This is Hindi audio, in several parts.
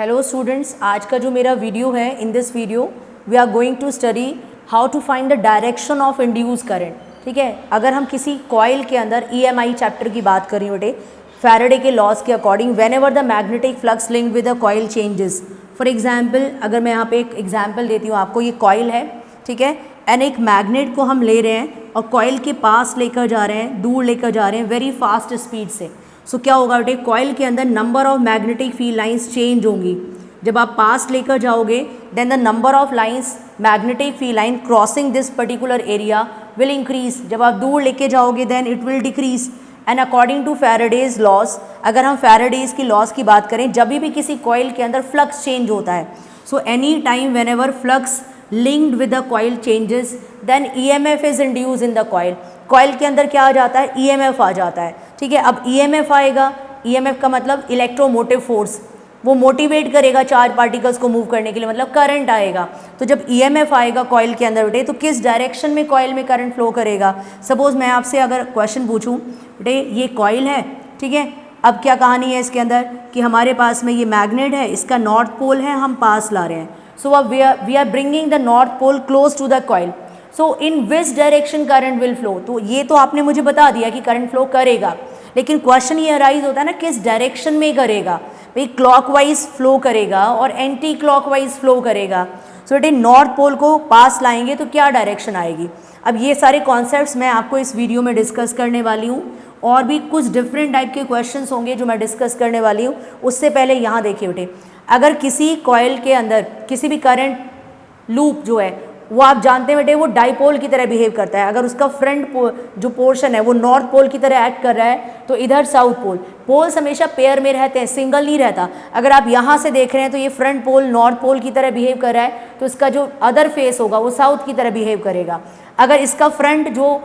हेलो स्टूडेंट्स, आज का जो मेरा वीडियो है, in this video we are going to study how to find the direction of induce current. ठीक है, अगर हम किसी कॉइल के अंदर EMI चैप्टर की बात करें बेटे, फैराडे के लॉज के according when ever the magnetic flux link with the coil changes. For example, अगर मैं यहाँ पे एक एग्जाम्पल देती हूँ आपको, ये कॉइल है, ठीक है, एंड एक मैग्नेट को हम ले रहे हैं और कॉइल के पास लेकर जा रहे हैं, दूर लेकर जा रहे हैं वेरी फास्ट स्पीड से। सो क्या होगा बेटे, कॉइल के अंदर number of magnetic field lines change होंगी। जब आप पास लेकर जाओगे then the number of lines magnetic field line crossing this particular area will increase. जब आप दूर लेके जाओगे then it will decrease. And according to Faraday's laws, अगर हम फैराडेज की लॉज की बात करें, जब भी किसी कॉइल के अंदर फ्लक्स चेंज होता है, so any time whenever flux linked with the coil changes then EMF is induce in the coil. Coil के अंदर क्या आ जाता है, EMF आ जाता है। ठीक है, अब EMF आएगा, EMF का मतलब इलेक्ट्रोमोटिव फोर्स, वो मोटिवेट करेगा चार्ज पार्टिकल्स को मूव करने के लिए, मतलब करंट आएगा। तो जब EMF आएगा कॉइल के अंदर बेटे, तो किस डायरेक्शन में कॉइल में करंट फ्लो करेगा। सपोज मैं आपसे अगर क्वेश्चन पूछूं बेटे, ये कॉइल है, ठीक है, अब क्या कहानी है इसके अंदर कि हमारे पास में ये मैग्नेट है, इसका नॉर्थ पोल है, हम पास ला रहे हैं। सो अब we are bringing the north pole close to the coil. So in which direction current will flow. तो ये तो आपने मुझे बता दिया कि करंट फ्लो करेगा, लेकिन क्वेश्चन ये अराइज होता है ना, किस डायरेक्शन में करेगा। भाई क्लॉकवाइज फ्लो करेगा और एंटी क्लॉकवाइज फ्लो करेगा। सो बेटे नॉर्थ पोल को पास लाएंगे तो क्या डायरेक्शन आएगी। अब ये सारे कॉन्सेप्ट्स मैं आपको इस वीडियो में डिस्कस करने वाली हूँ, और भी कुछ डिफरेंट टाइप के क्वेश्चंस होंगे जो मैं डिस्कस करने वाली हूँ। उससे पहले यहाँ देखिए बेटे, अगर किसी कॉइल के अंदर किसी भी करंट लूप जो है, वो आप जानते हैं बेटे, वो डाइपोल की तरह बिहेव करता है। अगर उसका फ्रंट जो पोर्शन है वो नॉर्थ पोल की तरह एक्ट कर रहा है, तो इधर साउथ पोल। पोल्स हमेशा पेयर में रहते हैं, सिंगल नहीं रहता। अगर आप यहाँ से देख रहे हैं तो ये फ्रंट पोल नॉर्थ पोल की तरह बिहेव कर रहा है, तो इसका जो अदर फेस होगा वो साउथ की तरह बिहेव करेगा। अगर इसका फ्रंट जो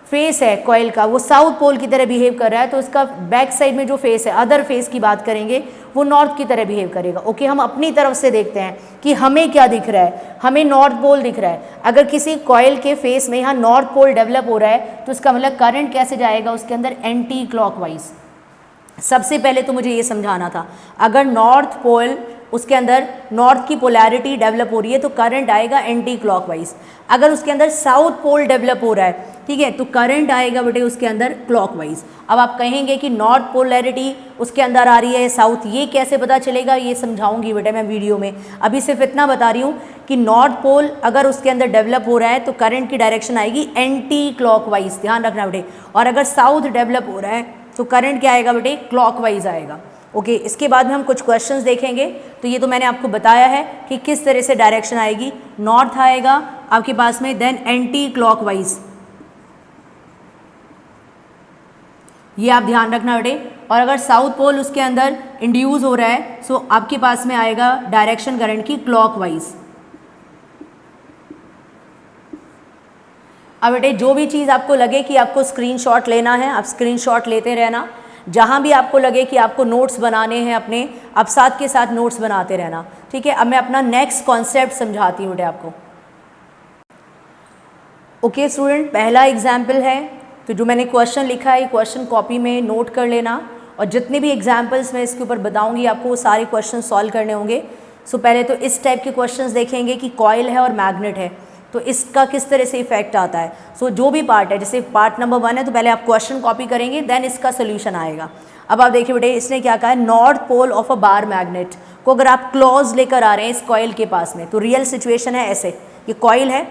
फेस है कॉइल का वो साउथ पोल की तरह बिहेव कर रहा है, तो इसका बैक साइड में जो फेस है, अदर फेस की बात करेंगे, वो नॉर्थ की तरह बिहेव करेगा। ओके, हम अपनी तरफ से देखते हैं कि हमें क्या दिख रहा है, हमें नॉर्थ पोल दिख रहा है। अगर किसी कॉइल के फेस में यहाँ नॉर्थ पोल डेवलप हो रहा है, तो इसका मतलब करंट कैसे जाएगा उसके अंदर, एंटी क्लॉकवाइज। सबसे पहले तो मुझे ये समझाना था, अगर नॉर्थ पोल उसके अंदर नॉर्थ की पोलैरिटी डेवलप हो रही है तो करंट आएगा एंटी क्लॉकवाइज। अगर उसके अंदर साउथ पोल डेवलप हो रहा है, ठीक है, तो करंट आएगा बेटे उसके अंदर क्लॉकवाइज। अब आप कहेंगे कि नॉर्थ पोलैरिटी उसके अंदर आ रही है साउथ, ये कैसे पता चलेगा, ये समझाऊंगी बेटे मैं वीडियो में। अभी सिर्फ इतना बता रही हूँ कि नॉर्थ पोल अगर उसके अंदर डेवलप हो रहा है तो करंट की डायरेक्शन आएगी एंटी क्लॉकवाइज, ध्यान रखना बेटे। और अगर साउथ डेवलप हो रहा है तो करंट क्या आएगा बेटे, क्लॉकवाइज आएगा। ओके, इसके बाद में हम कुछ क्वेश्चंस देखेंगे। तो ये तो मैंने आपको बताया है कि किस तरह से डायरेक्शन आएगी, नॉर्थ आएगा आपके पास में, देन एंटी क्लॉकवाइज, ये आप ध्यान रखना बेटे। और अगर साउथ पोल उसके अंदर इंड्यूस हो रहा है, सो आपके पास में आएगा डायरेक्शन करंट की क्लॉकवाइज। अब बेटे जो भी चीज़ आपको लगे कि आपको स्क्रीनशॉट लेना है, आप स्क्रीनशॉट लेते रहना। जहाँ भी आपको लगे कि आपको नोट्स बनाने हैं अपने, आप साथ के साथ नोट्स बनाते रहना। ठीक है, अब मैं अपना नेक्स्ट कॉन्सेप्ट समझाती हूँ बेटे आपको। ओके स्टूडेंट, पहला एग्जाम्पल है, तो जो मैंने क्वेश्चन लिखा है, क्वेश्चन कॉपी में नोट कर लेना, और जितने भी एग्जाम्पल्स मैं इसके ऊपर बताऊँगी आपको वो सारे क्वेश्चन सॉल्व करने होंगे। सो पहले तो इस टाइप के क्वेश्चंस देखेंगे कि कॉइल है और मैग्नेट है, तो इसका किस तरह से इफेक्ट आता है। सो जो भी पार्ट है, जैसे पार्ट नंबर 1 है, तो पहले आप क्वेश्चन कॉपी करेंगे, देन इसका सोल्यूशन आएगा। अब आप देखिए बेटे, इसने क्या कहा है, north pole of a bar magnet को अगर आप क्लोज लेकर आ रहे हैं इस कॉइल के पास में, तो रियल सिचुएशन है ऐसे, ये कॉइल है,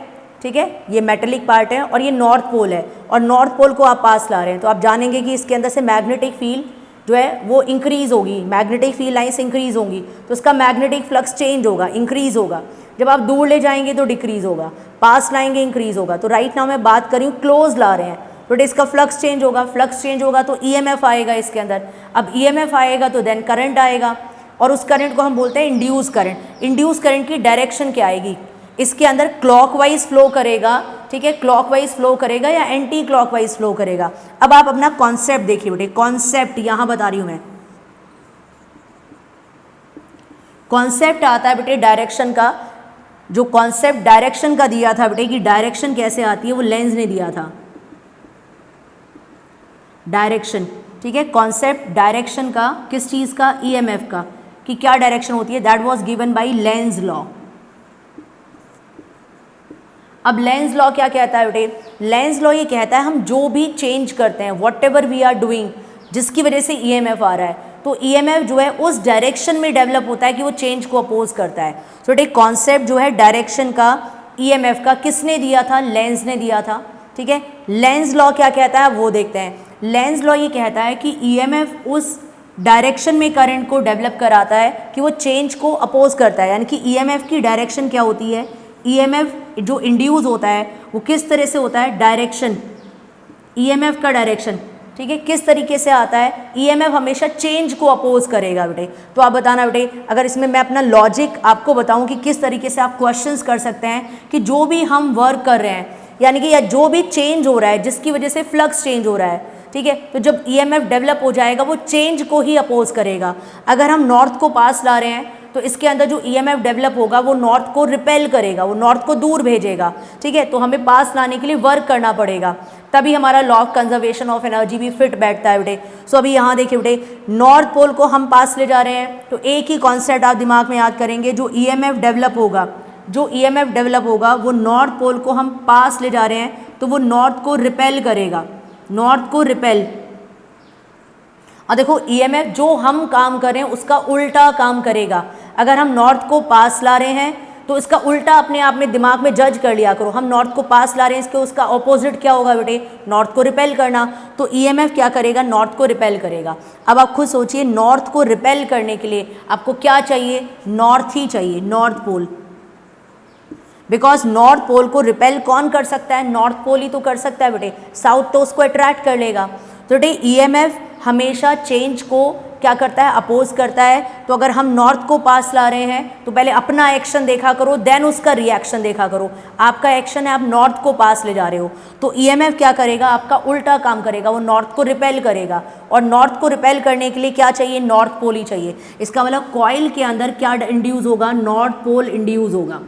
ठीक है, ये मेटेलिक पार्ट है और ये नॉर्थ पोल है, और नॉर्थ पोल को आप पास ला रहे हैं, तो आप जानेंगे कि इसके अंदर से मैग्नेटिक फील्ड जो है वो इंक्रीज होगी, मैग्नेटिक फील्ड लाइन्स इंक्रीज होंगी, तो उसका मैग्नेटिक फ्लक्स चेंज होगा, इंक्रीज होगा। जब आप दूर ले जाएंगे तो डिक्रीज होगा, पास लाएंगे इंक्रीज होगा। तो राइट नाउ मैं बात कर रही हूँ क्लोज ला रहे हैं, बट इसका फ्लक्स चेंज होगा, फ्लक्स चेंज होगा तो EMF आएगा इसके अंदर। अब EMF आएगा तो देन करंट आएगा, और उस करंट को हम बोलते हैं इंड्यूस करंट। इंड्यूस करंट की डायरेक्शन क्या आएगी, इसके अंदर क्लॉकवाइज फ्लो करेगा, ठीक है, क्लॉकवाइज फ्लो करेगा या एंटी क्लॉकवाइज फ्लो करेगा। अब आप अपना कॉन्सेप्ट देखिए बेटे, कॉन्सेप्ट यहाँ बता रही हूँ मैं। कॉन्सेप्ट आता है बेटे डायरेक्शन का, जो कॉन्सेप्ट डायरेक्शन का दिया था बेटे कि डायरेक्शन कैसे आती है, वो लेंस ने दिया था डायरेक्शन। ठीक है, कॉन्सेप्ट डायरेक्शन का, किस चीज़ का, EMF का। कि क्या डायरेक्शन होती है, that was given by Lenz law. अब लेंज लॉ क्या कहता है बेटे, लेंज लॉ ये कहता है हम जो भी चेंज करते हैं, whatever we are doing, जिसकी वजह से ईएमएफ आ रहा है, तो ईएमएफ जो है उस डायरेक्शन में डेवलप होता है कि वो चेंज को अपोज करता है। तो बेटे कॉन्सेप्ट जो है डायरेक्शन का, ईएमएफ का, किसने दिया था, लेंज ने दिया था। ठीक है, लेंज लॉ क्या कहता है वो देखते हैं। लेंज लॉ ये कहता है कि ईएमएफ उस डायरेक्शन में करंट को डेवलप कराता है कि वो चेंज को अपोज करता है, यानी कि ईएमएफ की डायरेक्शन क्या होती है, ईएमएफ जो इंड्यूस होता है वो किस तरह से होता है, डायरेक्शन, ईएमएफ का डायरेक्शन, ठीक है, किस तरीके से आता है, ईएमएफ हमेशा चेंज को अपोज करेगा बेटे। तो आप बताना बेटे, अगर इसमें मैं अपना लॉजिक आपको बताऊं कि किस तरीके से आप क्वेश्चंस कर सकते हैं कि जो भी हम वर्क कर रहे हैं, यानी कि या जो भी चेंज हो रहा है जिसकी वजह से फ्लक्स चेंज हो रहा है, ठीक है, तो जब ईएमएफ डेवलप हो जाएगा वो चेंज को ही अपोज करेगा। अगर हम नॉर्थ को पास ला रहे हैं तो इसके अंदर जो ईएमएफ डेवलप होगा वो नॉर्थ को रिपेल करेगा, वो नॉर्थ को दूर भेजेगा। ठीक है, तो हमें पास लाने के लिए वर्क करना पड़ेगा, तभी हमारा law of conservation of energy भी फिट बैठता है बेटे। सो अभी यहाँ देखिए बेटे, नॉर्थ पोल को हम पास ले जा रहे हैं, तो एक ही कॉन्सेप्ट आप दिमाग में याद करेंगे, जो ईएमएफ डेवलप होगा, जो ईएमएफ डेवलप होगा वो नॉर्थ पोल को हम पास ले जा रहे हैं, तो वो नॉर्थ को रिपेल करेगा, नॉर्थ को रिपेल। और देखो ईएमएफ जो हम काम कर रहे हैं उसका उल्टा काम करेगा। अगर हम नॉर्थ को पास ला रहे हैं तो इसका उल्टा अपने आप में दिमाग में जज कर लिया करो, हम नॉर्थ को पास ला रहे हैं, इसके उसका ऑपोजिट क्या होगा बेटे, नॉर्थ को रिपेल करना। तो ईएमएफ क्या करेगा, नॉर्थ को रिपेल करेगा। अब आप खुद सोचिए, नॉर्थ को रिपेल करने के लिए आपको क्या चाहिए, नॉर्थ ही चाहिए, north pole, because north pole को रिपेल कौन कर सकता है, नॉर्थ पोल ही तो कर सकता है बेटे, साउथ तो उसको अट्रैक्ट कर लेगा। तो बेटे ईएमएफ हमेशा चेंज को क्या करता है, अपोज करता है। तो अगर हम नॉर्थ को पास ला रहे हैं तो पहले अपना एक्शन देखा करो, देन उसका रिएक्शन देखा करो। आपका एक्शन है आप नॉर्थ को पास ले जा रहे हो, तो ईएमएफ क्या करेगा, आपका उल्टा काम करेगा, वो नॉर्थ को रिपेल करेगा। और नॉर्थ को रिपेल करने के लिए क्या चाहिए, नॉर्थ पोल ही चाहिए। इसका मतलब कॉइल के अंदर क्या इंड्यूस होगा, नॉर्थ पोल इंड्यूस होगा।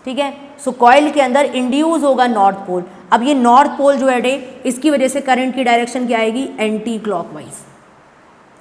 ठीक है, सो कॉइल के अंदर इंड्यूस होगा नॉर्थ पोल। अब ये नॉर्थ पोल जो है इसकी वजह से करंट की डायरेक्शन क्या आएगी, एंटी क्लॉकवाइज।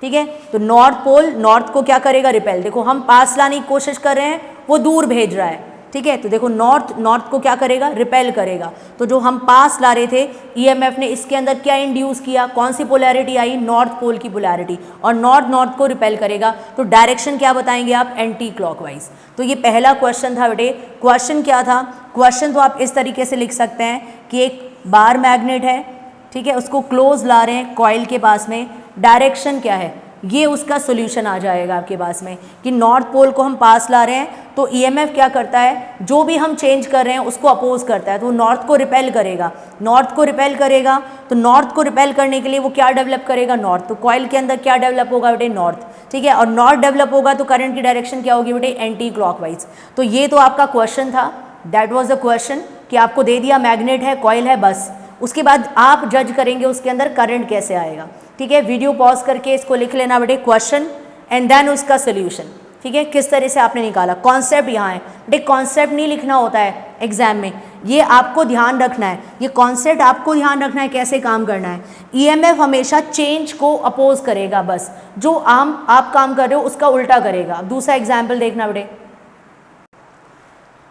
ठीक है, तो नॉर्थ पोल नॉर्थ को क्या करेगा, रिपेल। देखो हम पास लाने की कोशिश कर रहे हैं, वो दूर भेज रहा है। ठीक है, तो देखो नॉर्थ को क्या करेगा, रिपेल करेगा। तो जो हम पास ला रहे थे, ईएमएफ ने इसके अंदर क्या इंड्यूस किया, कौन सी पोलैरिटी आई, नॉर्थ पोल की पोलैरिटी, और नॉर्थ को रिपेल करेगा। तो डायरेक्शन क्या बताएंगे आप, एंटी क्लॉकवाइज। तो ये पहला क्वेश्चन था बेटे। क्वेश्चन क्या था, क्वेश्चन तो आप इस तरीके से लिख सकते हैं कि एक बार मैग्नेट है, ठीक है, उसको क्लोज ला रहे हैं कॉइल के पास में, डायरेक्शन क्या है, ये उसका सोल्यूशन आ जाएगा आपके पास में कि नॉर्थ पोल को हम पास ला रहे हैं, तो ईएमएफ क्या करता है, जो भी हम चेंज कर रहे हैं उसको अपोज करता है, तो वो नॉर्थ को रिपेल करेगा। नॉर्थ को रिपेल करेगा, तो नॉर्थ को रिपेल करने के लिए वो क्या डेवलप करेगा, नॉर्थ। तो कॉइल के अंदर क्या डेवलप होगा बेटे, नॉर्थ। ठीक है, और नॉर्थ डेवलप होगा तो करंट की डायरेक्शन क्या होगी बेटे, एंटी क्लॉकवाइज। तो ये तो आपका क्वेश्चन था, दैट वॉज द क्वेश्चन, कि आपको दे दिया मैग्नेट है, कॉइल है, बस। उसके बाद आप जज करेंगे उसके अंदर करंट कैसे आएगा। ठीक है, वीडियो पॉज करके इसको लिख लेना बेटे, क्वेश्चन एंड देन उसका सोल्यूशन। ठीक है, किस तरह से आपने निकाला, कॉन्सेप्ट यहाँ है बेटे, कॉन्सेप्ट नहीं लिखना होता है एग्जाम में, ये आपको ध्यान रखना है, ये कॉन्सेप्ट आपको ध्यान रखना है कैसे काम करना है। ईएमएफ हमेशा चेंज को अपोज करेगा, बस जो आप काम कर रहे हो उसका उल्टा करेगा। दूसरा एग्जाम्पल देखना बेटे,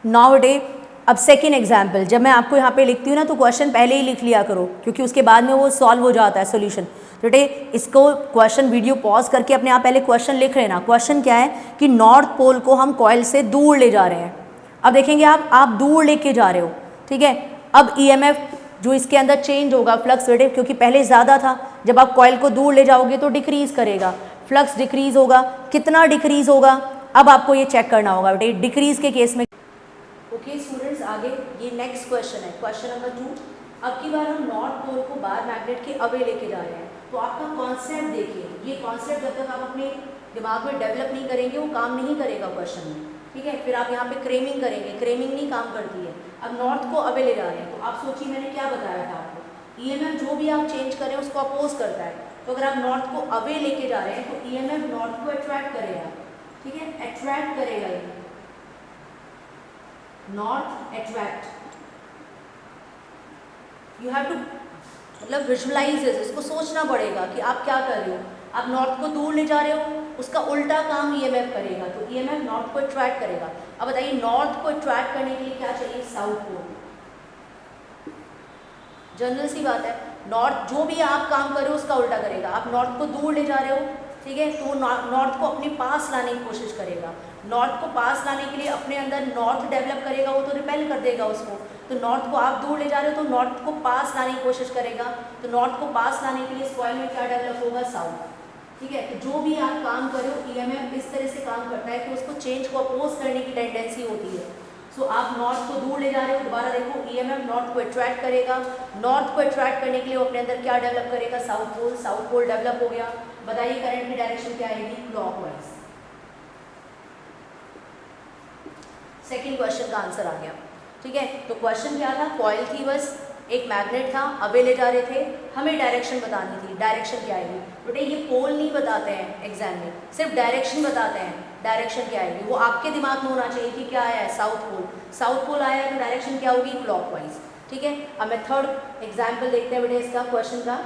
नाउ बेटे अब सेकेंड एग्जाम्पल, जब मैं आपको यहाँ पे लिखती हूँ ना तो क्वेश्चन पहले ही लिख लिया करो, क्योंकि उसके बाद में वो सॉल्व हो जाता है सोल्यूशन। बेटे इसको क्वेश्चन वीडियो पॉज करके अपने आप पहले क्वेश्चन लिख लेना। क्वेश्चन क्या है कि नॉर्थ पोल को हम कॉइल से दूर ले जा रहे हैं। अब देखेंगे आप दूर लेके जा रहे हो, ठीक है। अब ईएमएफ जो इसके अंदर चेंज होगा, फ्लक्स बेटे, क्योंकि पहले ज़्यादा था, जब आप कॉइल को दूर ले जाओगे तो डिक्रीज करेगा, फ्लक्स डिक्रीज होगा। कितना डिक्रीज होगा, अब आपको ये चेक करना होगा बेटे, डिक्रीज के केस में। ओके स्टूडेंट्स, आगे ये नेक्स्ट क्वेश्चन है, क्वेश्चन नंबर 2। अब की बार हम नॉर्थ पोल को बार मैग्नेट के अवे लेके जा रहे हैं। तो आपका कॉन्सेप्ट देखिए, ये कॉन्सेप्ट जब तक आप अपने दिमाग में डेवलप नहीं करेंगे वो काम नहीं करेगा क्वेश्चन में। ठीक है, फिर आप यहाँ पे क्रेमिंग करेंगे, क्रेमिंग नहीं काम करती है। अब नॉर्थ को अवे ले जा रहे हैं, तो आप सोचिए मैंने क्या बताया था आपको, ईएमएफ जो भी आप चेंज करें उसको अपोज करता है। तो अगर आप नॉर्थ को अवे लेके जा रहे हैं तो ईएमएफ नॉर्थ को अट्रैक्ट करेगा। ठीक है, अट्रैक्ट करेगा, ये north attract. You have to मतलब विजुअलाइज, इसको सोचना पड़ेगा कि आप क्या कर रहे हो। आप नॉर्थ को दूर ले जा रहे हो उसका उल्टा काम ईएमएफ करेगा, तो ईएमएफ नॉर्थ को अट्रैक्ट करेगा। अब बताइए नॉर्थ को अट्रैक्ट करने के लिए क्या चाहिए, साउथ पोल। जनरल सी बात है, नॉर्थ जो भी आप काम कर रहे हो उसका उल्टा करेगा। आप नॉर्थ को दूर ले जा रहे हो, ठीक है, तो नॉर्थ को अपने पास लाने की कोशिश करेगा। नॉर्थ को पास लाने के लिए अपने अंदर नॉर्थ डेवलप करेगा, वो तो रिपेल कर देगा उसको। तो नॉर्थ को आप दूर ले जा रहे हो तो नॉर्थ को पास लाने की कोशिश करेगा। तो नॉर्थ को पास लाने के लिए इस कॉइल में क्या डेवलप होगा, साउथ, ठीक है। तो जो भी आप काम कर रहे हो ईएमएफ इस तरह से काम करता है कि उसको चेंज को अपोज करने की टेंडेंसी होती है। सो आप नॉर्थ को दूर ले जा रहे हो, दोबारा देखो ईएमएफ नॉर्थ को अट्रैक्ट करेगा। नॉर्थ को अट्रैक्ट करने के लिए वो अपने अंदर क्या डेवलप करेगा, south pole. South pole develop हो गया। बताइए करंट की डायरेक्शन क्या आएगी, क्लॉकवाइज। सेकंड क्वेश्चन का आंसर आ गया, ठीक है। तो क्वेश्चन क्या था, कॉइल थी, बस एक मैग्नेट था, अबे ले जा रहे थे, हमें डायरेक्शन बतानी थी। डायरेक्शन क्या आएगी बेटे, ये पोल नहीं बताते हैं एग्जाम में, सिर्फ डायरेक्शन बताते हैं। डायरेक्शन क्या आएगी वो आपके दिमाग में होना चाहिए कि क्या आया है, साउथ पोल। साउथ पोल आया है तो डायरेक्शन क्या होगी, क्लॉकवाइज, ठीक है। अब मैं थर्ड एग्जाम्पल देखते हैं बेटे इसका क्वेश्चन का।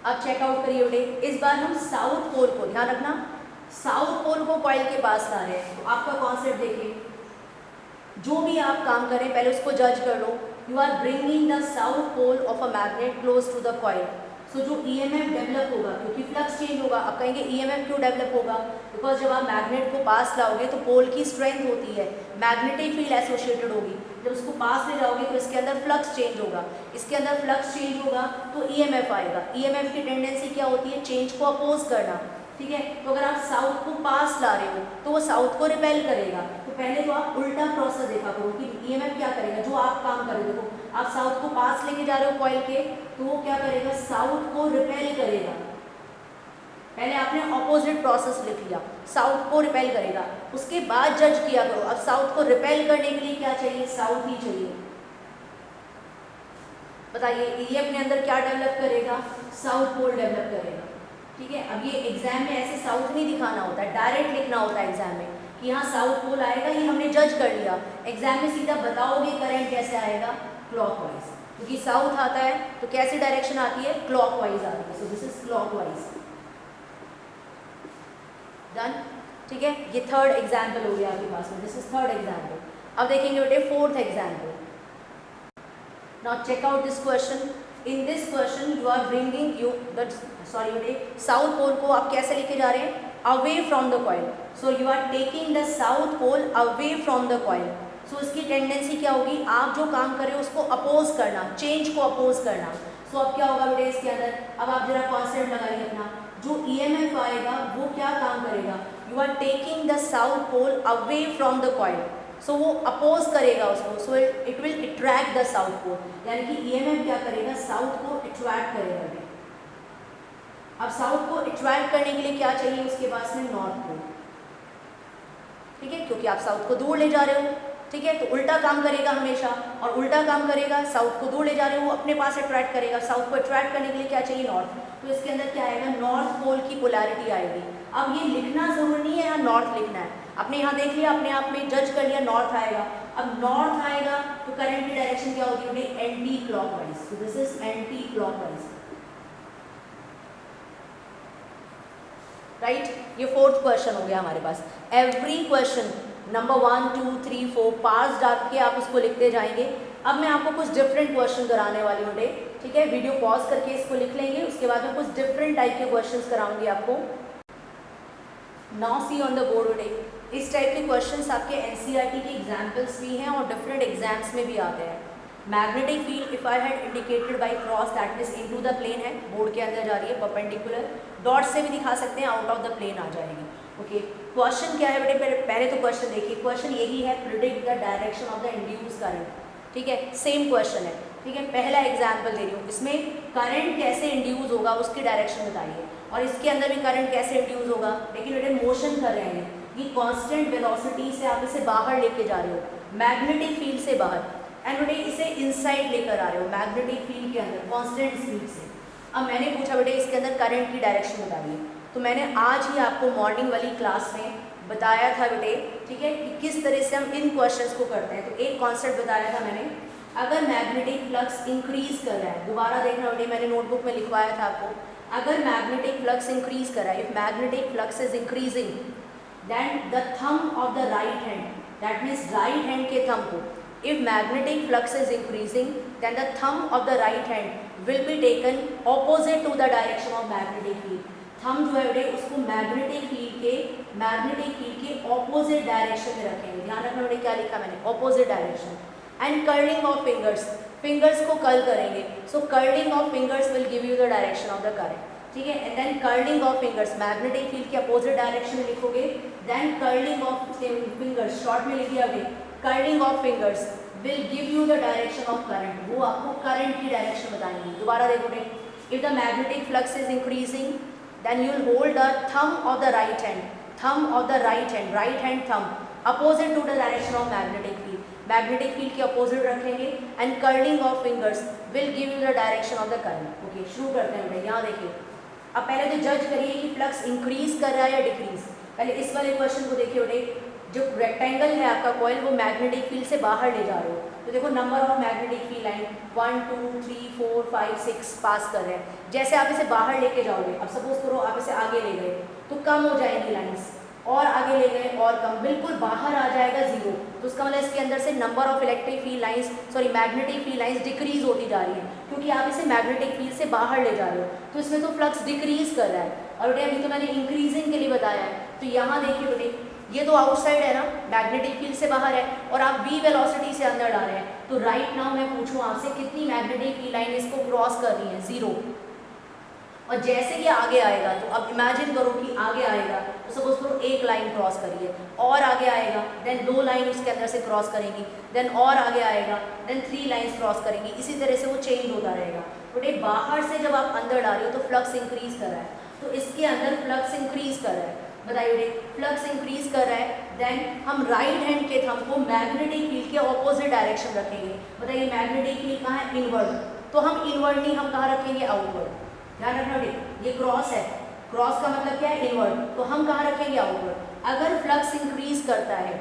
अब चेकआउट करिए बेटे, इस बार हम साउथ पोल को, ध्यान रखना, साउथ पोल को कॉइल के पास ला रहे हैं। तो आपका कॉन्सेप्ट देखिए, जो भी आप काम करें पहले उसको जज कर लो। You are bringing the south pole of a magnet close to the coil. So जो ईएमएफ डेवलप होगा, क्योंकि फ्लक्स चेंज होगा। अब कहेंगे ईएमएफ क्यों डेवलप होगा, बिकॉज जब आप मैग्नेट को पास लाओगे तो पोल की स्ट्रेंथ होती है, मैग्नेटिक फील्ड एसोसिएटेड होगी। जब उसको पास ले जाओगे तो इसके अंदर फ्लक्स चेंज होगा, इसके अंदर फ्लक्स चेंज होगा तो ईएमएफ आएगा। ईएमएफ की टेंडेंसी क्या होती है, चेंज को अपोज करना, ठीक है। तो अगर आप साउथ को पास ला रहे हो तो वो साउथ को रिपेल करेगा। तो पहले तो आप उल्टा प्रोसेस देखा करो कि ईएमएफ क्या करेगा, जो आप काम कर रहे हो। देखो आप साउथ को पास लेके जा रहे हो कॉइल के, तो वो क्या करेगा, साउथ को रिपेल करेगा। पहले आपने ऑपोजिट प्रोसेस लिख लिया, साउथ को रिपेल करेगा, उसके बाद जज किया करो। अब साउथ को रिपेल करने के लिए क्या चाहिए, साउथ ही चाहिए। बताइए ये अपने अंदर क्या डेवलप करेगा, साउथ पोल डेवलप करेगा, ठीक है। अब ये एग्जाम में ऐसे साउथ नहीं दिखाना होता है, डायरेक्ट लिखना होता है एग्जाम में कि यहाँ साउथ पोल आएगा, ये हमने जज कर लिया। एग्जाम में सीधा बताओगे करंट कैसे आएगा, क्लॉकवाइज, क्योंकि साउथ आता है तो कैसी डायरेक्शन आती है, क्लॉकवाइज आती है। So this is clockwise, done, ठीक है। ये थर्ड एग्जाम्पल हो गया आपके पास में, दिस इज थर्ड एग्जाम्पल। अब देखेंगे बेटे fourth example. Now check out this question. In this question you are bringing बेटे साउथ पोल को आप कैसे लेके जा रहे हैं, away from the coil. So you are taking the south pole away from the coil. So इसकी टेंडेंसी क्या होगी, आप जो काम कर रहे हो उसको अपोज करना, चेंज को अपोज करना। सो अब क्या होगा बेटे इसके अंदर, अब आप जरा कॉन्सेप्ट लगाइए अपना, जो ईएमएफ आएगा वो क्या काम करेगा, you are taking the south pole away from the coil. So वो अपोज करेगा उसको, so it will attract the south pole, यानी कि ईएमएफ क्या करेगा, साउथ को अट्रैक्ट करेगा। अब साउथ को अट्रैक्ट करने के लिए क्या चाहिए उसके पास में, नॉर्थ पोल, ठीक है, क्योंकि आप साउथ को दूर ले जा रहे हो, ठीक है। तो उल्टा काम करेगा हमेशा, और उल्टा काम करेगा, साउथ को दूर ले जा रहे हो, वो अपने पास अट्रैक्ट करेगा। साउथ को अट्रैक्ट करने के लिए क्या चाहिए, नॉर्थ। तो इसके अंदर क्या आएगा, नॉर्थ पोल की पोलैरिटी आएगी। अब ये लिखना जरूरी नहीं है यहाँ नॉर्थ लिखना है, आपने यहाँ देख लिया, अपने आप में जज कर लिया नॉर्थ आएगा। अब नॉर्थ आएगा तो करंट की डायरेक्शन क्या होगी, anti clockwise. So this is anti clockwise, right. ये फोर्थ क्वेश्चन हो गया हमारे पास। एवरी क्वेश्चन नंबर 1 2 3 4 पास डाल के आप उसको लिखते जाएंगे। अब मैं आपको कुछ डिफरेंट क्वेश्चन कराने वाली हूँ, ठीक है। वीडियो पॉज करके इसको लिख लेंगे, उसके बाद मैं कुछ डिफरेंट टाइप के क्वेश्चंस कराऊंगी आपको। Now see on the board today, इस टाइप के क्वेश्चंस आपके एनसीईआरटी के एग्जाम्पल्स भी हैं और डिफरेंट एग्जाम्स में भी आते हैं। Magnetic field if I had indicated by cross, that means into the plane है, बोर्ड के अंदर जा रही है परपेंडिकुलर। डॉट से भी दिखा सकते हैं, आउट ऑफ द प्लेन आ जाएगी। ओके, क्वेश्चन क्या है बेटे, पहले तो क्वेश्चन देखिए। क्वेश्चन यही है, predict the direction of the induce current, ठीक है। सेम क्वेश्चन है, ठीक है। पहला एग्जाम्पल दे रही हूँ, इसमें करंट कैसे इंड्यूस होगा उसकी डायरेक्शन बताइए, और इसके अंदर भी करंट कैसे इंड्यूस होगा। लेकिन बेटे मोशन कर रहे हैं, ये कांस्टेंट वेलोसिटी से आप इसे बाहर लेके जा रहे हो, मैग्नेटिक फील्ड से बाहर, एंड बेटे इसे इनसाइड लेकर आ रहे हो मैग्नेटिक फील्ड के अंदर कांस्टेंट स्पीड से। अब मैंने पूछा बेटे इसके अंदर करंट की डायरेक्शन बताइए, तो मैंने आज ही आपको मॉर्निंग वाली क्लास में बताया था बेटे, ठीक है, कि किस तरह से हम इन क्वेश्चंस को करते हैं। तो एक कॉन्सेप्ट बताया था मैंने, अगर मैग्नेटिक फ्लक्स इंक्रीज कर रहा है, दोबारा देखना बेटे मैंने नोटबुक में लिखवाया था आपको, अगर मैग्नेटिक फ्लक्स इंक्रीज कर रहा है, if magnetic flux is increasing, then the thumb of the right hand, that means right hand के थंब को, if magnetic flux is increasing then the thumb of the right hand will be taken opposite to the direction of magnetic field. Thumb जो है बेटे उसको मैग्नेटिक फील्ड के ऑपोजिट डायरेक्शन में रखेंगे। ध्यान रखना बेटे क्या लिखा मैंने, opposite direction. And curling of fingers को कर्ल करेंगे, so curling of fingers will give you the direction of the current, ठीक है। And then curling of fingers, magnetic field के अपोजिट डायरेक्शन में लिखोगे, then curling of fingers, short में लिखिए अभी, curling of fingers will give you the direction of current, वो आपको करंट की डायरेक्शन बताएंगे। दोबारा देखोगे, if the magnetic flux is increasing then you will hold the thumb of the right hand thumb opposite to the direction of magnetic field के opposite रखेंगे, and curling of fingers will give you the direction of the current। Okay, शुरू करते हैं बेटा। यहाँ देखिए, अब पहले तो जज करिए कि फ्लक्स इंक्रीज कर रहा है या डिक्रीज। पहले इस वाले क्वेश्चन को देखिए बेटे, जो रेक्टेंगल है आपका कॉइल वो मैग्नेटिक फील्ड से बाहर ले जा रहे हो, तो देखो number of magnetic field line 1 2 3 4 5 6 पास कर रहे हैं। जैसे आप इसे बाहर लेके जाओगे, अब सपोज करो आप इसे आगे ले गए तो कम हो जाएंगी लाइंस, और आगे ले गए और कम, बिल्कुल बाहर आ जाएगा 0, तो उसका मतलब इसके अंदर से number of electric field lines, sorry magnetic field lines decrease होती जा रही है, क्योंकि आप इसे मैग्नेटिक फील्ड से बाहर ले जा रहे हो, तो इसमें तो फ्लक्स डिक्रीज कर रहा है। और बेटे अभी तो मैंने इंक्रीजिंग के लिए बताया है, तो यहाँ देखिए बेटे, ये तो आउटसाइड है ना, मैग्नेटिक फील्ड से बाहर है, और आप v वेलोसिटी से अंदर डाल रहे हैं, तो राइट नाउ मैं पूछूं आपसे कितनी मैग्नेटिक फील्ड लाइन इसको क्रॉस कर रही है, 0। और जैसे ये आगे आएगा, तो अब इमेजिन करो कि आगे आएगा, तो सपोज करो एक लाइन क्रॉस करिए, और आगे आएगा, देन 2 लाइन उसके अंदर से क्रॉस करेंगी, देन और आगे आएगा, देन 3 लाइन्स क्रॉस करेंगी, इसी तरह से वो चेंज होता रहेगा। बट बाहर से जब आप अंदर डाल रहे हो तो फ्लक्स इंक्रीज कर रहा है, तो इसके अंदर फ्लक्स इंक्रीज कर रहा है। बताइए बेटे, फ्लक्स इंक्रीज कर रहा है, देन हम राइट हैंड के थंब को मैग्नेटिक फील्ड के ऑपोजिट डायरेक्शन रखेंगे। बताइए मैग्नेटिक फील्ड कहाँ है, इनवर्ड, तो हम इनवर्ड नहीं, हम कहाँ रखेंगे, आउटवर्ड। ध्यान रखना बेटे, ये क्रॉस है, क्रॉस का मतलब क्या है, इनवर्ड, तो हम कहाँ रखेंगे, आउटवर्ड। अगर फ्लक्स इंक्रीज करता है,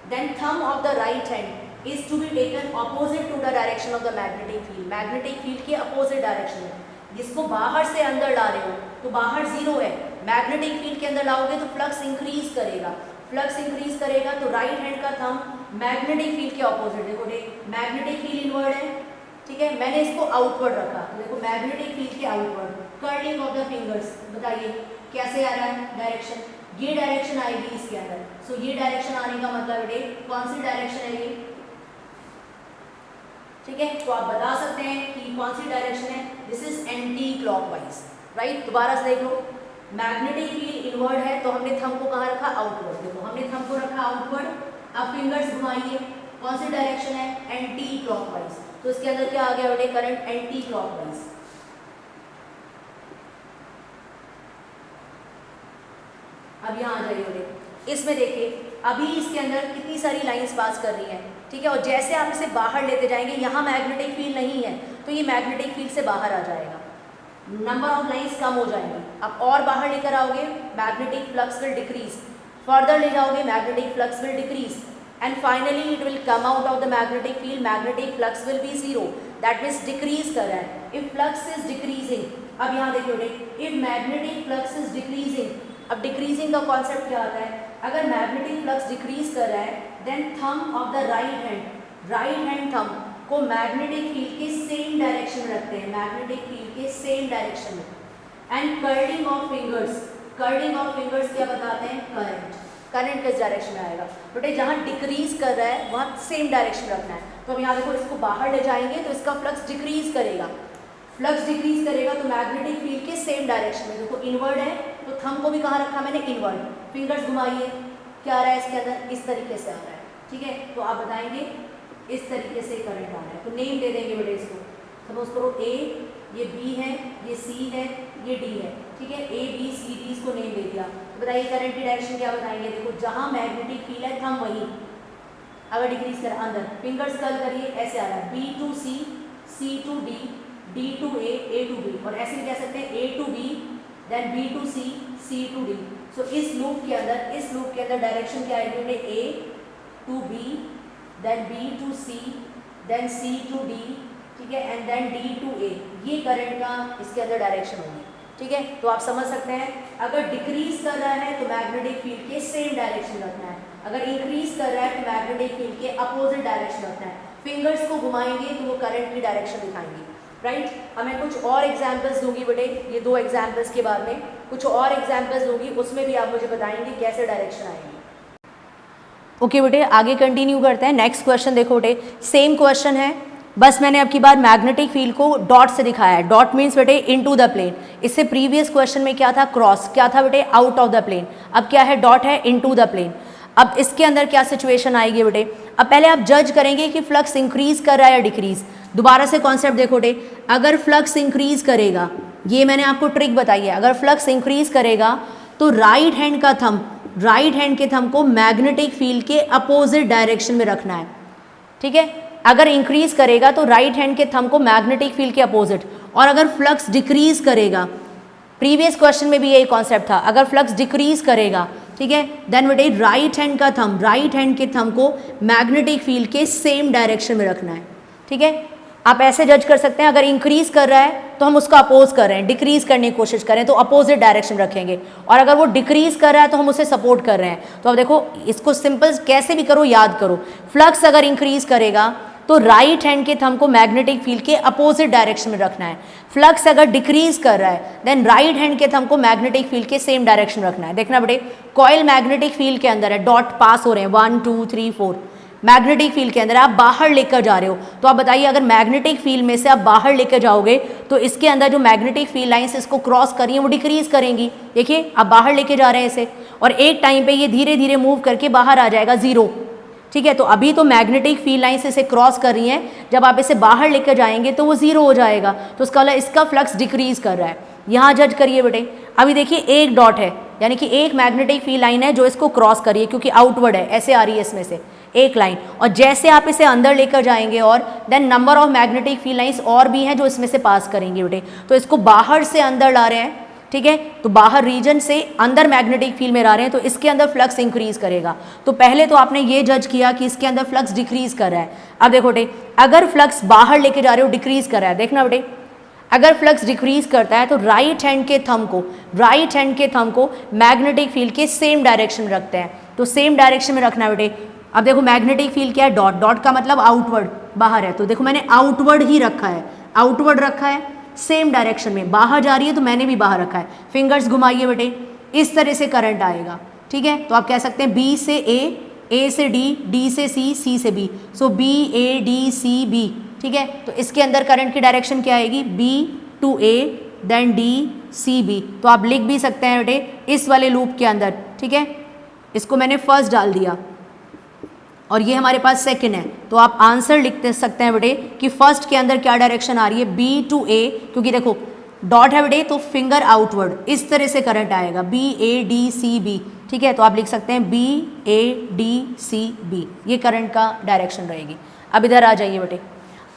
then thumb of the right hand is to be taken opposite to the direction of the magnetic field, magnetic field के अपोजिट डायरेक्शन में। जिसको बाहर से अंदर डाले हो तो बाहर 0 है, मैग्नेटिक फील्ड के अंदर लाओगे तो फ्लक्स इंक्रीज करेगा, फ्लक्स इंक्रीज करेगा, तो राइट हैंड का थंब मैग्नेटिक फील्ड के ऑपोजिट। देखो मैग्नेटिक फील्ड इनवर्ड है, ठीक है, मैंने इसको आउटवर्ड रखा, तो देखो मैग्नेटिक फील्ड के outward. Curling of the fingers, बताइए कैसे आ रहा है डायरेक्शन, ये डायरेक्शन आएगी इसके अंदर, सो ये डायरेक्शन आने का मतलब बेटे कौन सी डायरेक्शन है ये, ठीक है, तो आप बता सकते हैं कि कौन सी डायरेक्शन है, this is anti clockwise, right. दोबारा से देख लो, मैग्नेटिक फील्ड इनवर्ड है, तो हमने थंब को कहाँ रखा, आउटवर्ड। देखो हमने थंब को रखा आउटवर्ड, अब फिंगर्स घुमाइए, कौन सी डायरेक्शन है, एंटी क्लॉकवाइज, तो इसके अंदर क्या आ गया बेटे, करंट एंटी क्लॉकवाइज। अब यहाँ आ जाइए बेटे, इसमें देखिए अभी इसके अंदर कितनी सारी लाइंस पास कर रही हैं, ठीक है, और जैसे आप इसे बाहर लेते जाएंगे, यहाँ मैग्नेटिक फील्ड नहीं है, तो ये मैग्नेटिक फील्ड से बाहर आ जाएगा, नंबर ऑफ लाइंस कम हो जाएंगी। अब और बाहर लेकर आओगे, magnetic flux will decrease, further ले जाओगे, magnetic flux will decrease, and finally it will come out of the magnetic field, magnetic flux will be 0, that means decrease कर रहा है। इफ फ्लक्स इज डिक्रीजिंग, अब यहाँ देखिए, if magnetic flux is decreasing, अब डिक्रीजिंग का कॉन्सेप्ट क्या आता है, अगर मैग्नेटिक फ्लक्स डिक्रीज कर रहा है, then thumb of the right hand thumb को मैग्नेटिक फील्ड के सेम डायरेक्शन में रखते हैं, मैग्नेटिक फील्ड के सेम डायरेक्शन में। एंड कर्लिंग ऑफ फिंगर्स क्या बताते हैं, करंट किस डायरेक्शन में आएगा, बेटे जहाँ डिक्रीज कर रहा है वहाँ सेम डायरेक्शन रखना है। तो अब यहाँ देखो, इसको बाहर ले जाएंगे तो इसका फ्लक्स डिक्रीज करेगा, फ्लक्स डिक्रीज करेगा तो मैग्नेटिक फील्ड के सेम डायरेक्शन में। देखो इनवर्ड है, तो थंब को भी कहाँ रखा मैंने, इनवर्ड। फिंगर्स घुमाइए, क्या आ रहा है इसके अंदर, इस तरीके से आ रहा है, ठीक है, तो आप बताएंगे इस तरीके से करंट आ रहा है, तो नेम दे देंगे बेटे इसको। सपोज करो ए, ये बी है, ये सी है, ये डी है, ठीक है, ए बी सी डी इसको नेम दे दिया। तो बताइए करंट की डायरेक्शन क्या बताएंगे, देखो जहाँ मैग्नेटिक फील्ड है थंब वहीं, अगर डिक्रीज कर अंदर, फिंगर्स कर्ल करिए, ऐसे आ रहा है, B to C, C to D, D to A to B, और ऐसे भी कह सकते हैं A to B, then B to C, C to D. So इस लूप के अंदर डायरेक्शन क्या आएगी, A to B, then B to C, then C to D, ठीक है, and then D to A, ये करंट का इसके अंदर डायरेक्शन होगी। ठीक है, तो आप समझ सकते हैं अगर डिक्रीज कर रहा है तो मैग्नेटिक फील्ड के सेम डायरेक्शन रखना है, अगर इंक्रीज कर रहा है तो मैग्नेटिक फील्ड के अपोजिट डायरेक्शन रखना है। फिंगर्स को घुमाएंगे तो वो करंट की डायरेक्शन दिखाएंगे, राइट। अब मैं कुछ और एग्जाम्पल्स दूंगी बेटे, ये 2 एग्जाम्पल्स के बाद में कुछ और एग्जाम्पल्स दूंगी, उसमें भी आप मुझे बताएंगे कैसे डायरेक्शन आएंगे। ओके बेटे, आगे कंटिन्यू करते हैं। नेक्स्ट क्वेश्चन देखो बेटे, सेम क्वेश्चन है, बस मैंने अब की बार मैग्नेटिक फील्ड को डॉट से दिखाया है। डॉट मीन्स बेटे इनटू द प्लेन। इससे प्रीवियस क्वेश्चन में क्या था, क्रॉस, क्या था बेटे, आउट ऑफ द प्लेन। अब क्या है, डॉट है इनटू द प्लेन। अब इसके अंदर क्या सिचुएशन आएगी बेटे, अब पहले आप जज करेंगे कि फ्लक्स इंक्रीज कर रहा है या डिक्रीज। दोबारा से कॉन्सेप्ट देखो बेटे, अगर फ्लक्स इंक्रीज करेगा, ये मैंने आपको ट्रिक बताई है, अगर फ्लक्स इंक्रीज करेगा तो राइट हैंड का थंब, राइट हैंड के थंब को मैग्नेटिक फील्ड के अपोजिट डायरेक्शन में रखना है, ठीक है। अगर इंक्रीज करेगा तो राइट हैंड के थंब को मैग्नेटिक फील्ड के अपोजिट, और अगर फ्लक्स डिक्रीज करेगा, प्रीवियस क्वेश्चन में भी यही कॉन्सेप्ट था, अगर फ्लक्स डिक्रीज करेगा, ठीक है, देन बेटे राइट हैंड का थंब, राइट हैंड के थंब को मैग्नेटिक फील्ड के सेम डायरेक्शन में रखना है, ठीक है। आप ऐसे जज कर सकते हैं, अगर इंक्रीज कर रहा है तो हम उसका अपोज कर रहे हैं, डिक्रीज करने की कोशिश करें तो अपोजिट डायरेक्शन रखेंगे, और अगर वो डिक्रीज कर रहा है तो हम उसे सपोर्ट कर रहे हैं। तो अब देखो इसको सिंपल कैसे भी करो, याद करो, फ्लक्स अगर इंक्रीज करेगा तो राइट हैंड के थंब को मैग्नेटिक फील्ड के अपोजिट डायरेक्शन में रखना है। फ्लक्स अगर डिक्रीज कर रहा है देन राइट हैंड के थंब को मैग्नेटिक फील्ड के सेम डायरेक्शन में रखना है। देखना बेटे, कॉइल मैग्नेटिक फील्ड के अंदर है, डॉट पास हो रहे हैं 1 2 3 4, मैग्नेटिक फील्ड के अंदर आप बाहर लेकर जा रहे हो। तो आप बताइए, अगर मैग्नेटिक फील्ड में से आप बाहर लेकर जाओगे तो इसके अंदर जो मैग्नेटिक फील्ड लाइंस इसको क्रॉस कर रही हैं वो डिक्रीज करेंगी। देखिए आप बाहर लेके जा रहे हैं इसे, और एक टाइम पे ये धीरे धीरे मूव करके बाहर आ जाएगा 0, ठीक है। तो अभी तो मैग्नेटिक फील्ड लाइंस इसे क्रॉस कर रही हैं, जब आप इसे बाहर लेकर जाएंगे तो वो 0 हो जाएगा, तो उसका मतलब इसका फ्लक्स डिक्रीज कर रहा है। यहाँ जज करिए बेटे, अभी देखिए एक डॉट है, यानी कि एक मैग्नेटिक फील्ड लाइन है जो इसको क्रॉस करिए, क्योंकि आउटवर्ड है, ऐसे आ रही है इसमें से एक लाइन, और जैसे आप इसे अंदर लेकर जाएंगे और then number of magnetic field lines और भी हैं जो इसमें से पास करेंगे बेटे। तो इसको बाहर से अंदर ला रहे हैं, ठीक है, तो बाहर रीजन से अंदर मैग्नेटिक फील्ड में ला रहे हैं, तो इसके अंदर फ्लक्स इंक्रीज करेगा। तो पहले तो आपने ये जज किया कि इसके अंदर फ्लक्स डिक्रीज कर रहा है। अब देखो बेटे, अगर फ्लक्स बाहर लेके जा रहे हो डिक्रीज कर रहा है, देखना बेटे, अगर फ्लक्स डिक्रीज करता है तो राइट हैंड के थंब को मैग्नेटिक फील्ड के सेम डायरेक्शन में रखते हैं। तो सेम डायरेक्शन में रखना है बेटे। अब देखो मैग्नेटिक फील्ड क्या है, डॉट, डॉट का मतलब आउटवर्ड, बाहर है, तो देखो मैंने आउटवर्ड ही रखा है, आउटवर्ड रखा है, सेम डायरेक्शन में, बाहर जा रही है तो मैंने भी बाहर रखा है। फिंगर्स घुमाइए बेटे, इस तरह से करंट आएगा, ठीक है। तो आप कह सकते हैं बी से ए से डी से सी से बी, सो BADCB, ठीक है। तो इसके अंदर करंट की डायरेक्शन क्या आएगी, B to A then DCB। तो आप लिख भी सकते हैं बेटे इस वाले लूप के अंदर, ठीक है, इसको मैंने फर्स्ट डाल दिया और ये हमारे पास सेकंड है, तो आप आंसर लिख सकते हैं बेटे कि फर्स्ट के अंदर क्या डायरेक्शन आ रही है, B to A, क्योंकि देखो डॉट है बेटे तो फिंगर आउटवर्ड, इस तरह से करंट आएगा BADCB, ठीक है। तो आप लिख सकते हैं BADCB, ये करंट का डायरेक्शन रहेगी। अब इधर आ जाइए बेटे,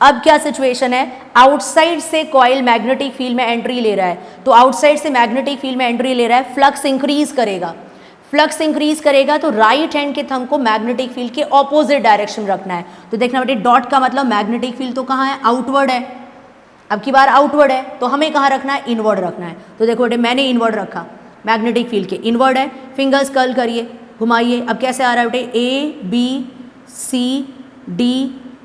अब क्या सिचुएशन है, आउटसाइड से कॉइल मैग्नेटिक फील्ड में एंट्री ले रहा है, तो आउटसाइड से मैग्नेटिक फील्ड में एंट्री ले रहा है, फ्लक्स इंक्रीज करेगा, फ्लक्स इंक्रीज करेगा तो राइट हैंड के थंब को मैग्नेटिक फील्ड के ऑपोजिट डायरेक्शन में रखना है। तो देखना बेटे, डॉट का मतलब मैग्नेटिक फील्ड तो कहाँ है, आउटवर्ड है, अब की बार आउटवर्ड है, तो हमें कहाँ रखना है, इनवर्ड रखना है। तो देखो बेटे मैंने इनवर्ड रखा, मैग्नेटिक फील्ड के इनवर्ड है, फिंगर्स कर्ल करिए, घुमाइए, अब कैसे आ रहा है बेटे, ABCD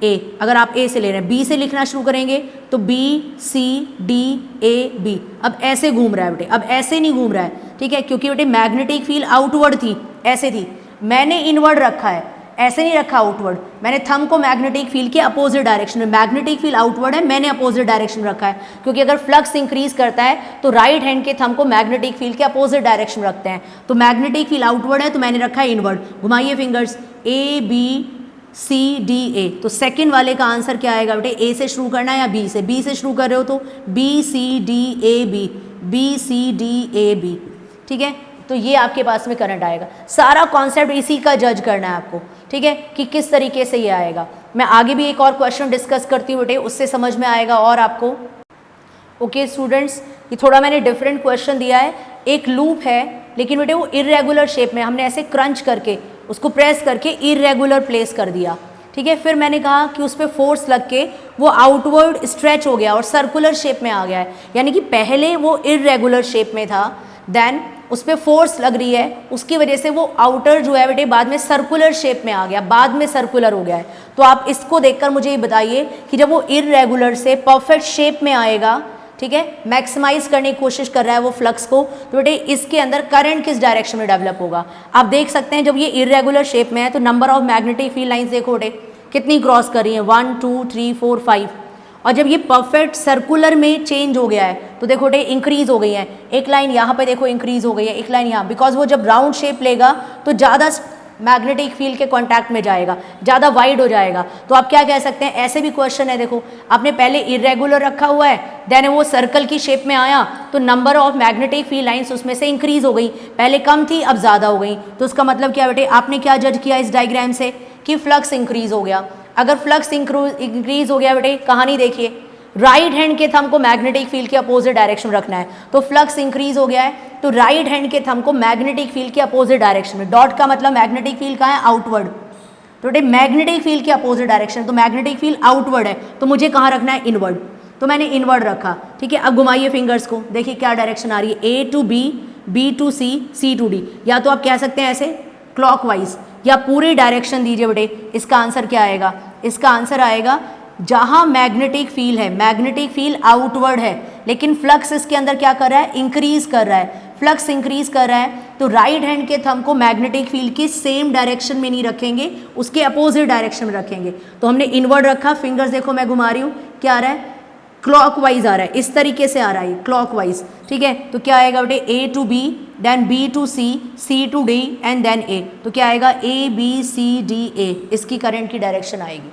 A, अगर आप A से ले रहे हैं, B से लिखना शुरू करेंगे तो BCDAB, अब ऐसे घूम रहा है बेटे, अब ऐसे नहीं घूम रहा है, ठीक है, क्योंकि बेटे मैग्नेटिक फील्ड आउटवर्ड थी, ऐसे थी, मैंने इनवर्ड रखा है, ऐसे नहीं रखा आउटवर्ड, मैंने थंब को मैग्नेटिक फील्ड के अपोजिट डायरेक्शन में, मैग्नेटिक फील्ड आउटवर्ड है, मैंने अपोजिट डायरेक्शन में रखा है, क्योंकि अगर फ्लक्स इंक्रीज करता है तो राइट हैंड के थंब को मैग्नेटिक फील्ड के अपोजिट डायरेक्शन में रखते हैं, तो मैग्नेटिक फील्ड आउटवर्ड है तो मैंने रखा है इनवर्ड। घुमाइए फिंगर्स, ABCDA, तो सेकंड वाले का आंसर क्या आएगा बेटे, A से शुरू करना है या B से, B से शुरू कर रहे हो तो BCDAB, ठीक है। तो ये आपके पास में करंट आएगा, सारा कॉन्सेप्ट इसी का जज करना है आपको, ठीक है, कि किस तरीके से ये आएगा। मैं आगे भी एक और क्वेश्चन डिस्कस करती हूँ बेटे, उससे समझ में आएगा और आपको। ओके स्टूडेंट्स, ये थोड़ा मैंने डिफरेंट क्वेश्चन दिया है, एक लूप है लेकिन बेटे वो इरेगुलर शेप में, हमने ऐसे क्रंच करके उसको प्रेस करके इरेगुलर प्लेस कर दिया, ठीक है। फिर मैंने कहा कि उस पर फोर्स लग के वो आउटवर्ड स्ट्रेच हो गया और सर्कुलर शेप में आ गया है, यानी कि पहले वो इरेगुलर शेप में था, देन उस पर फोर्स लग रही है, उसकी वजह से वो आउटर जो है बेटे बाद में सर्कुलर शेप में आ गया, बाद में सर्कुलर हो गया है। तो आप इसको देखकर मुझे ये बताइए कि जब वो इरेगुलर से परफेक्ट शेप में आएगा, ठीक है, मैक्सिमाइज करने की कोशिश कर रहा है वो फ्लक्स को, तो बेटे इसके अंदर करंट किस डायरेक्शन में डेवलप होगा। आप देख सकते हैं जब ये इरेगुलर शेप में है तो number of magnetic field lines देखो बेटे कितनी क्रॉस कर रही है, 1 2 3 4 5। और जब ये परफेक्ट सर्कुलर में चेंज हो गया है तो देखो बेटे इंक्रीज हो गई है, एक लाइन यहाँ पे देखो इंक्रीज हो गई है, एक लाइन यहाँ, बिकॉज वो जब राउंड शेप लेगा तो ज़्यादा मैग्नेटिक फील्ड के कांटेक्ट में जाएगा, ज़्यादा वाइड हो जाएगा। तो आप क्या कह सकते हैं, ऐसे भी क्वेश्चन है, देखो आपने पहले इरेगुलर रखा हुआ है, देन वो सर्कल की शेप में आया तो number of magnetic field lines उसमें से इंक्रीज हो गई, पहले कम थी अब ज़्यादा हो गई। तो उसका मतलब क्या बेटे, आपने क्या जज किया इस डायग्राम से कि फ्लक्स इंक्रीज हो गया। अगर फ्लक्स इंक्रीज हो गया बेटे, कहानी देखिए, राइट हैंड के थंब को मैग्नेटिक फील्ड के अपोजिट डायरेक्शन में रखना है, तो फ्लक्स इंक्रीज हो गया है तो राइट हैंड के थंब को मैग्नेटिक फील्ड के अपोजिट डायरेक्शन में, डॉट का मतलब मैग्नेटिक फील्ड कहाँ है, आउटवर्ड, तो बेटे मैग्नेटिक फील्ड के अपोजिट डायरेक्शन, तो मैग्नेटिक फील्ड आउटवर्ड है तो मुझे कहाँ रखना है, इनवर्ड, तो मैंने इनवर्ड रखा। ठीक है, अब घुमाइए फिंगर्स को, देखिए क्या डायरेक्शन आ रही है, A to B, B to C, C to D, या तो आप कह सकते हैं ऐसे क्लॉकवाइज, या पूरी डायरेक्शन दीजिए बेटे। इसका आंसर क्या आएगा, इसका आंसर आएगा जहां मैग्नेटिक फील्ड है, मैग्नेटिक फील्ड आउटवर्ड है लेकिन फ्लक्स इसके अंदर क्या कर रहा है, इंक्रीज कर रहा है, फ्लक्स इंक्रीज कर रहा है, तो राइट हैंड के थंब को मैग्नेटिक फील्ड की सेम डायरेक्शन में नहीं रखेंगे, उसके अपोजिट डायरेक्शन में रखेंगे। तो हमने इनवर्ड रखा, फिंगर्स देखो मैं घुमा रही हूँ, क्या आ रहा है, क्लॉकवाइज आ रहा है, इस तरीके से आ रहा है क्लॉकवाइज। ठीक है, तो क्या आएगा बेटे, A to B, then B to C, C to D and then A, तो क्या आएगा, A B C D A, इसकी करंट की डायरेक्शन आएगी।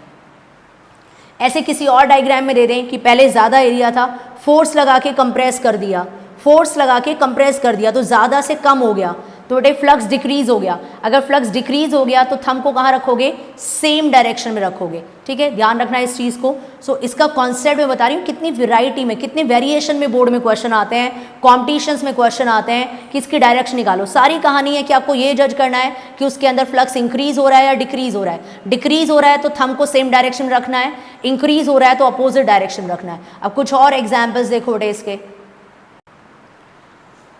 ऐसे किसी और डायग्राम में दे दें कि पहले ज़्यादा एरिया था, फोर्स लगा के कंप्रेस कर दिया, फोर्स लगा के कंप्रेस कर दिया तो ज़्यादा से कम हो गया, तो बेटे फ्लक्स डिक्रीज हो गया। अगर फ्लक्स डिक्रीज हो गया तो थंब को कहाँ रखोगे, सेम डायरेक्शन में रखोगे। ठीक है, ध्यान रखना है इस चीज़ को। सो इसका कॉन्सेप्ट मैं बता रही हूँ, कितनी वैरायटी में, कितने वेरिएशन में बोर्ड में क्वेश्चन आते हैं, कॉम्पिटिशन्स में क्वेश्चन आते हैं कि इसकी डायरेक्शन निकालो। सारी कहानी है कि आपको ये जज करना है कि उसके अंदर फ्लक्स इंक्रीज हो रहा है या डिक्रीज हो रहा है। डिक्रीज हो रहा है तो थंब को सेम डायरेक्शन में रखना है, इंक्रीज हो रहा है तो अपोजिट डायरेक्शन में रखना है। अब कुछ और एग्जाम्पल्स देखो बेटे इसके,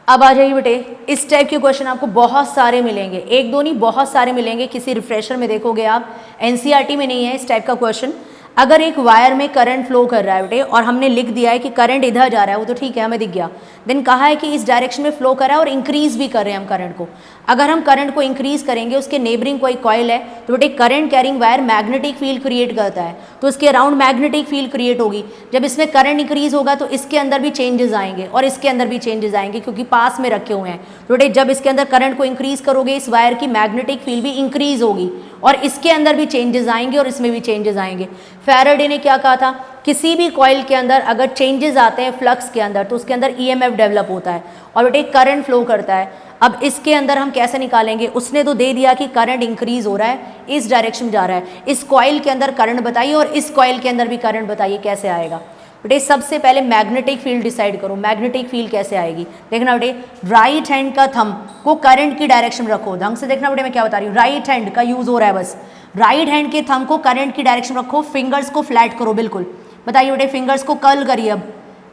अब आ जाइए बेटे, इस टाइप के क्वेश्चन आपको बहुत सारे मिलेंगे, एक दो नहीं बहुत सारे मिलेंगे। किसी रिफ्रेशर में देखोगे आप, एनसीईआरटी में नहीं है इस टाइप का क्वेश्चन। अगर एक वायर में करंट फ्लो कर रहा है बेटे और हमने लिख दिया है कि करंट इधर जा रहा है, वो तो ठीक है हमें दिख गया, देन कहा है कि इस डायरेक्शन में फ्लो कर रहा है और इंक्रीज भी कर रहे हैं हम करंट को। अगर हम करंट को इंक्रीज करेंगे, उसके नेबरिंग कोई कॉइल है, तो बेटे current carrying wire magnetic field create करता है, तो इसके अराउंड मैग्नेटिक फील्ड क्रिएट होगी। जब इसमें करंट इंक्रीज होगा तो इसके अंदर भी चेंजेस आएंगे और इसके अंदर भी चेंजेस आएंगे क्योंकि पास में रखे हुए हैं। तो बेटे जब इसके अंदर करंट को इंक्रीज करोगे, इस वायर की मैग्नेटिक फील्ड भी इंक्रीज होगी और इसके अंदर भी चेंजेस आएंगे और इसमें भी चेंजेस आएंगे। फैराडे ने क्या कहा था, किसी भी कॉइल के अंदर अगर चेंजेस आते हैं फ्लक्स के अंदर तो उसके अंदर ईएमएफ डेवलप होता है और बेटे करंट फ्लो करता है। अब इसके अंदर हम कैसे निकालेंगे, उसने तो दे दिया कि करंट इंक्रीज हो रहा है, इस डायरेक्शन में जा रहा है, इस कॉइल के अंदर करंट बताइए और इस कॉइल के अंदर भी करंट बताइए, कैसे आएगा। बेटे सबसे पहले मैग्नेटिक फील्ड डिसाइड करो, मैग्नेटिक फील्ड कैसे आएगी। देखना बेटे, राइट हैंड का थंब को करंट की डायरेक्शन में रखो, ढंग से देखना बेटे मैं क्या बता रही हूँ, राइट हैंड का यूज हो रहा है बस, राइट हैंड के थंब को करंट की डायरेक्शन में रखो, फिंगर्स को फ्लैट करो बिल्कुल। बताइए बेटे, फिंगर्स को कर्ल करिए, अब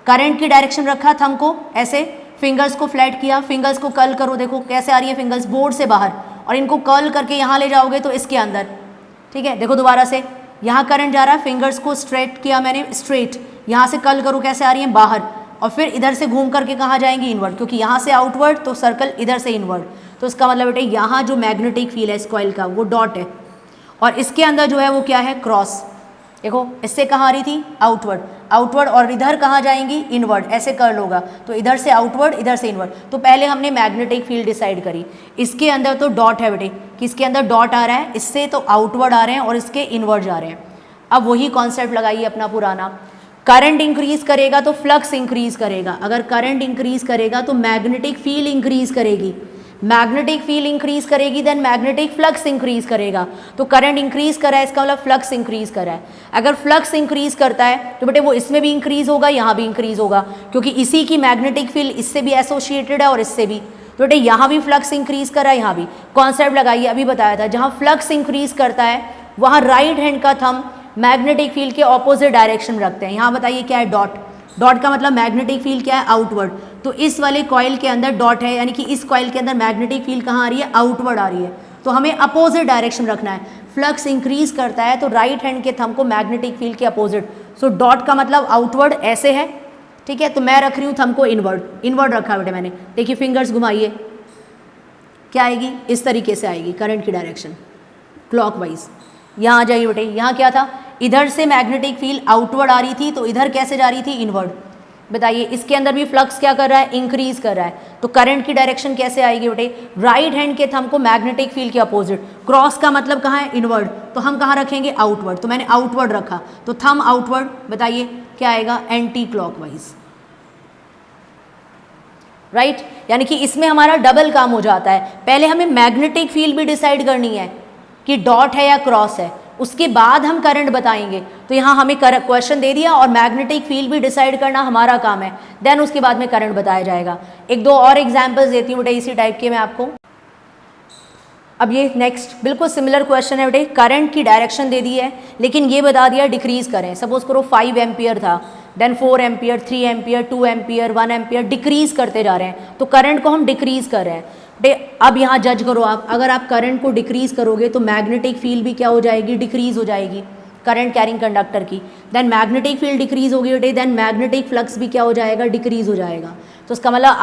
करंट की डायरेक्शन रखा थंब को ऐसे, फिंगर्स को फ्लैट किया, फिंगर्स को कर्ल करो, देखो कैसे आ रही है फिंगर्स बोर्ड से बाहर, और इनको कर्ल करके यहाँ ले जाओगे तो इसके अंदर। ठीक है, देखो दोबारा से, यहाँ करंट जा रहा है, फिंगर्स को स्ट्रेट किया मैंने, स्ट्रेट, यहाँ से कर्ल करो, कैसे आ रही है बाहर, और फिर इधर से घूम करके कहाँ जाएंगी, इनवर्ड, क्योंकि यहाँ से आउटवर्ड तो सर्कल इधर से इनवर्ड। तो इसका मतलब बेटे यहाँ जो मैग्नेटिक फील्ड है इस कॉइल का वो डॉट है और इसके अंदर जो है वो क्या है, क्रॉस। देखो इससे कहाँ आ रही थी, आउटवर्ड, आउटवर्ड, और इधर कहाँ जाएंगी, इनवर्ड, ऐसे कर्ल होगा तो इधर से आउटवर्ड इधर से इनवर्ड। तो पहले हमने मैग्नेटिक फील्ड डिसाइड करी, इसके अंदर तो डॉट है बेटे, कि इसके अंदर डॉट आ रहा है, इससे तो आउटवर्ड आ रहे हैं और इसके इनवर्ड जा रहे हैं। अब वही कॉन्सेप्ट लगाइए अपना पुराना, करंट इंक्रीज करेगा तो फ्लक्स इंक्रीज करेगा, अगर करंट इंक्रीज करेगा तो मैग्नेटिक फील्ड इंक्रीज करेगी, मैग्नेटिक फील्ड इंक्रीज करेगी देन मैग्नेटिक फ्लक्स इंक्रीज करेगा। तो करंट इंक्रीज कर रहा है, इसका मतलब फ्लक्स इंक्रीज कर रहा है। अगर फ्लक्स इंक्रीज करता है तो बेटे वो इसमें भी इंक्रीज होगा, यहाँ भी इंक्रीज होगा, क्योंकि इसी की मैग्नेटिक फील्ड इससे भी एसोसिएटेड है और इससे भी। तो बेटे यहाँ भी फ्लक्स इंक्रीज कर रहा है, यहाँ भी। कॉन्सेप्ट लगाइए, अभी बताया था, जहाँ फ्लक्स इंक्रीज करता है वहाँ राइट हैंड का थंब मैग्नेटिक फील्ड के ऑपोजिट डायरेक्शन में रखते हैं। यहाँ बताइए क्या है, डॉट। डॉट का मतलब मैग्नेटिक फील्ड क्या है, आउटवर्ड। तो इस वाले कॉइल के अंदर डॉट है, यानी कि इस कॉइल के अंदर मैग्नेटिक फील्ड कहाँ आ रही है, आउटवर्ड आ रही है। तो हमें अपोजिट डायरेक्शन रखना है। फ्लक्स इंक्रीज करता है तो राइट हैंड के थंब को मैग्नेटिक फील्ड के अपोजिट। सो डॉट का मतलब आउटवर्ड ऐसे है, ठीक है। तो मैं रख रही हूँ थंब को इनवर्ड, इनवर्ड रखा बेटे मैंने। देखिए फिंगर्स घुमाइए, क्या आएगी, इस तरीके से आएगी करंट की डायरेक्शन क्लॉकवाइज। यहाँ आ जाइए बेटे, यहाँ क्या था, इधर से मैग्नेटिक फील्ड आउटवर्ड आ रही थी, तो इधर कैसे जा रही थी, इनवर्ड। बताइए इसके अंदर भी फ्लक्स क्या कर रहा है, इंक्रीज कर रहा है। तो करंट की डायरेक्शन कैसे आएगी बेटे, राइट हैंड के थंब को मैग्नेटिक फील्ड के अपोजिट। क्रॉस का मतलब कहाँ है, इनवर्ड। तो हम कहाँ रखेंगे, आउटवर्ड। तो मैंने आउटवर्ड रखा, तो थंब आउटवर्ड। बताइए क्या आएगा, एंटी क्लॉकवाइज, राइट। यानी कि इसमें हमारा डबल काम हो जाता है। पहले हमें मैग्नेटिक फील्ड भी डिसाइड करनी है कि डॉट है या क्रॉस है, उसके बाद हम करंट बताएंगे। तो यहाँ हमें क्वेश्चन दे दिया और मैग्नेटिक फील्ड भी डिसाइड करना हमारा काम है, देन उसके बाद में करंट बताया जाएगा। एक दो और एग्जांपल्स देती हूँ बेटे इसी टाइप के मैं आपको। अब ये नेक्स्ट बिल्कुल सिमिलर क्वेश्चन है बेटे, करंट की डायरेक्शन दे दी है, लेकिन ये बता दिया डिक्रीज करें। सपोज करो 5 एम्पियर था, then 4 ampere, 3 ampere, 2 ampere, 1 ampere, decrease करते जा रहे हैं। तो करंट को हम डिक्रीज कर रहे हैं बेटे। अब यहाँ जज करो आप, अगर आप करंट को डिक्रीज करोगे तो मैग्नेटिक फील्ड भी क्या हो जाएगी, डिक्रीज हो जाएगी करंट कैरिंग कंडक्टर की। देन मैग्नेटिक फील्ड डिक्रीज होगी बेटे, देन मैग्नेटिक फ्लक्स भी क्या हो जाएगा, डिक्रीज हो जाएगा। तो इसका मतलब